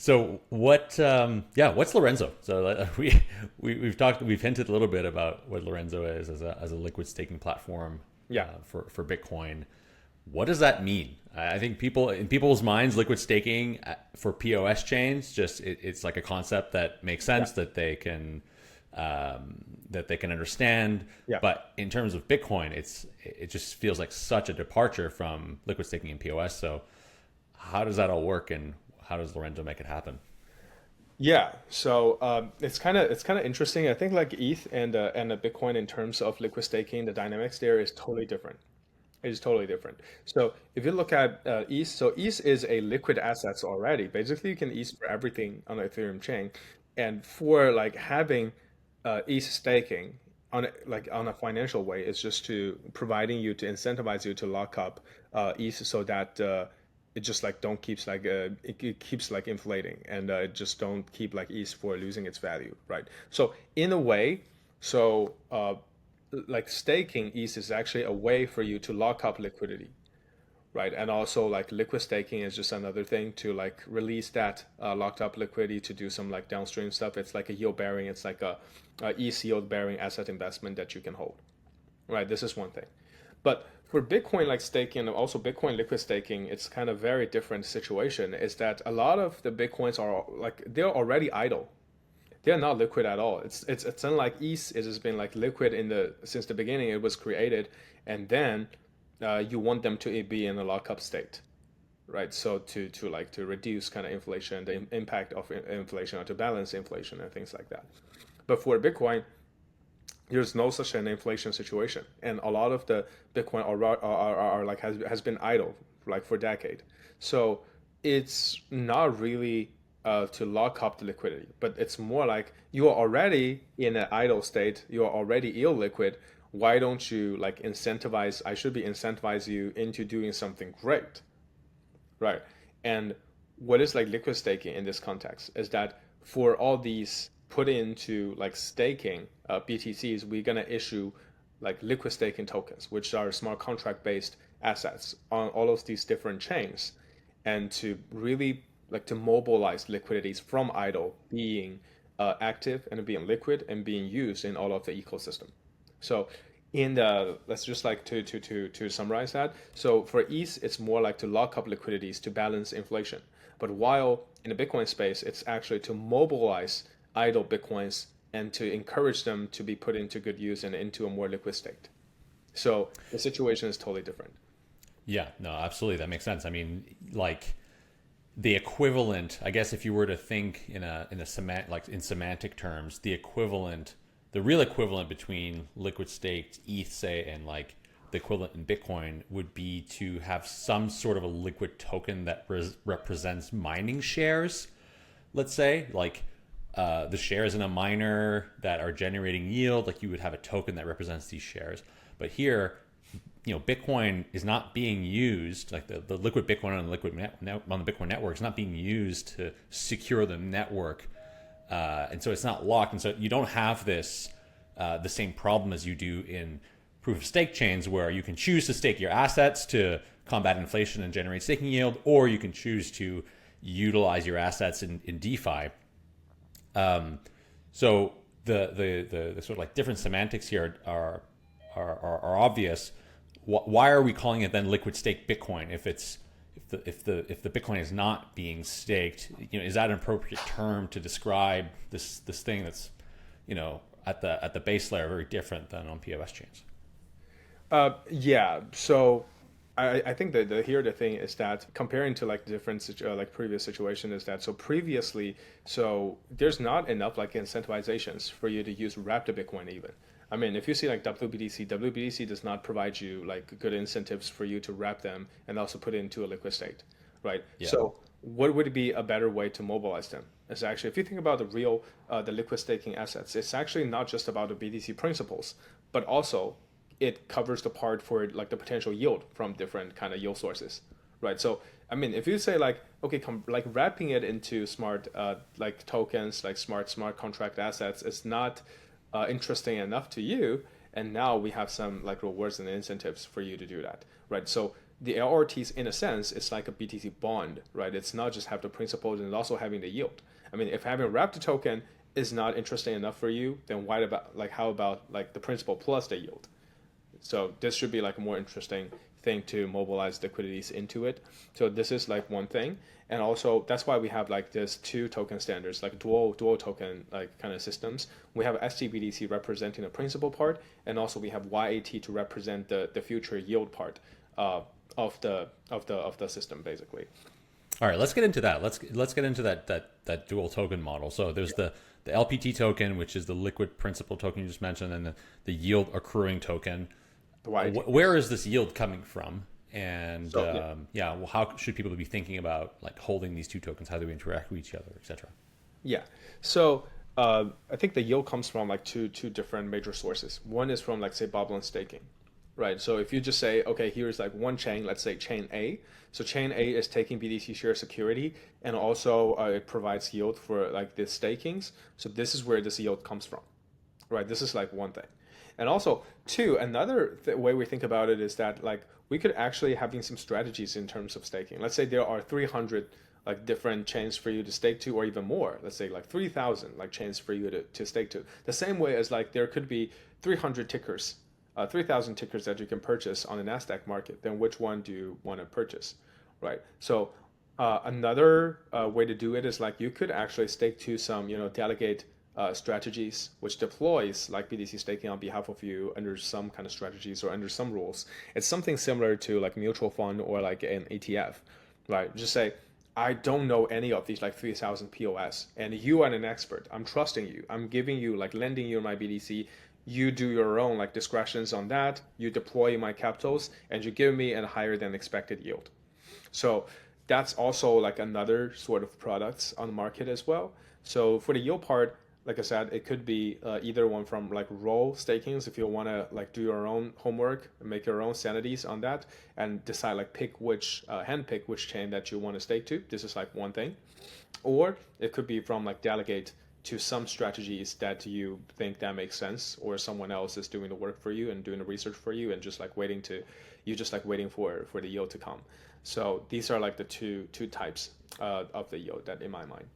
So what? What's Lorenzo? So we've hinted a little bit about what Lorenzo is as a liquid staking platform Yeah. for Bitcoin. What does that mean? I think people in people's minds, liquid staking for POS chains, it's like a concept that makes Yeah. sense that they can understand. Yeah. But in terms of Bitcoin, it just feels like such a departure from liquid staking and POS. So how does that all work, and how does Lorenzo make it happen? Yeah, so it's kind of interesting. I think like ETH and Bitcoin in terms of liquid staking, the dynamics there is totally different. It is totally different. So if you look at ETH, so ETH is a liquid assets already. Basically, you can ETH for everything on the Ethereum chain, and for like having ETH staking like on a financial way, it's just to providing you to incentivize you to lock up ETH so that it just like don't keeps like it keeps like inflating and it just don't keep like ETH for losing its value, right? So in a way, so like staking ETH is actually a way for you to lock up liquidity, right? And also like liquid staking is just another thing to like release that locked up liquidity to do some like downstream stuff. It's like a yield bearing, it's like a ETH yield bearing asset investment that you can hold, right? This is one thing. But for Bitcoin like staking and also Bitcoin liquid staking, it's kind of very different situation. Is that a lot of the Bitcoins are like they're already idle. They're not liquid at all. It's unlike ETH. It has been like liquid in the since the beginning. It was created, and then you want them to be in a lockup state, right? So to like to reduce kind of inflation, the impact of inflation, or to balance inflation and things like that. But for Bitcoin, there's no such an inflation situation, and a lot of the Bitcoin are like has been idle like for decade. So it's not really to lock up the liquidity, but it's more like you are already in an idle state, you are already illiquid. Why don't you like incentivize? I should be incentivize you into doing something great, right? And what is like liquid staking in this context is that for all these put into like staking BTCs, we're gonna issue like liquid staking tokens, which are smart contract based assets on all of these different chains, and to really like to mobilize liquidities from idle being active and being liquid and being used in all of the ecosystem. So in the let's just like to summarize that. So for ETH, it's more like to lock up liquidities to balance inflation. But while in the Bitcoin space, it's actually to mobilize idle Bitcoins and to encourage them to be put into good use and into a more liquid state. So the situation is totally different. Yeah, no, absolutely, that makes sense. I mean, like the equivalent, I guess, if you were to think in a semantic terms, the real equivalent between liquid staked ETH, say, and like the equivalent in Bitcoin would be to have some sort of a liquid token that represents mining shares. Let's say, like the shares in a miner that are generating yield, like you would have a token that represents these shares. But here, Bitcoin is not being used, like the liquid Bitcoin on the on the Bitcoin network is not being used to secure the network, and so it's not locked, and so you don't have this the same problem as you do in proof of stake chains, where you can choose to stake your assets to combat inflation and generate staking yield, or you can choose to utilize your assets in DeFi. So the sort of like different semantics here are obvious. Why are we calling it then liquid stake Bitcoin if the Bitcoin is not being staked? Is that an appropriate term to describe this thing that's at the base layer very different than on POS chains? Yeah. So I think that here the thing is that comparing to like different like previous situation is that so previously so there's not enough like incentivizations for you to use wrapped Bitcoin even. I mean, if you see like WBTC does not provide you like good incentives for you to wrap them and also put it into a liquid state, right? Yeah. So what would be a better way to mobilize them? It's actually, if you think about the real, the liquid staking assets, it's actually not just about the BTC principles, but also it covers the part for like the potential yield from different kind of yield sources, right? So I mean, if you say like okay, like wrapping it into smart like tokens, like smart contract assets, it's not interesting enough to you, and now we have some like rewards and incentives for you to do that, right? So the LRTs, in a sense, it's like a BTC bond, right? It's not just have the principal and also having the yield. I mean, if having wrapped token is not interesting enough for you, then why about like how about like the principal plus the yield? So this should be like a more interesting thing to mobilize liquidities into it. So this is like one thing. And also that's why we have like this two token standards, like dual token like kind of systems. We have STBDC representing the principal part, and also we have YAT to represent the future yield part uh, of the system basically. All right, let's get into that. Let's get into that dual token model. So there's the LPT token, which is the liquid principal token you just mentioned, and the yield accruing token. The YAT. Where is this yield coming from? And So yeah. yeah, well, how should people be thinking about like holding these two tokens? How do we interact with each other, etc.? Yeah. So I think the yield comes from like two different major sources. One is from like say bubble and staking, right? So if you just say, okay, here's like one chain, let's say chain A. So chain A is taking BTC share security, and also it provides yield for like the stakings. So this is where this yield comes from, right? This is like one thing. And also, two, another way we think about it is that like we could actually having some strategies in terms of staking. Let's say there are 300 like different chains for you to stake to, or even more. Let's say like 3,000 like chains for you to stake to. The same way as like there could be 300 tickers, 3,000 tickers that you can purchase on the Nasdaq market. Then which one do you want to purchase, right? So another way to do it is like you could actually stake to some, delegate strategies which deploys like BTC staking on behalf of you under some kind of strategies or under some rules. It's something similar to like mutual fund or like an ETF, right? Just say, I don't know any of these like 3,000 POS, and you are an expert. I'm trusting you. I'm giving you like lending you my BTC. You do your own like discretions on that. You deploy my capitals, and you give me a higher than expected yield. So that's also like another sort of products on the market as well. So for the yield part, like I said, it could be either one from like roll stakings if you want to like do your own homework and make your own sanities on that and decide like pick which hand pick which chain that you want to stake to. This is like one thing, or it could be from like delegate to some strategies that you think that makes sense, or someone else is doing the work for you and doing the research for you and just like waiting for the yield to come. So these are like the two types of the yield that in my mind.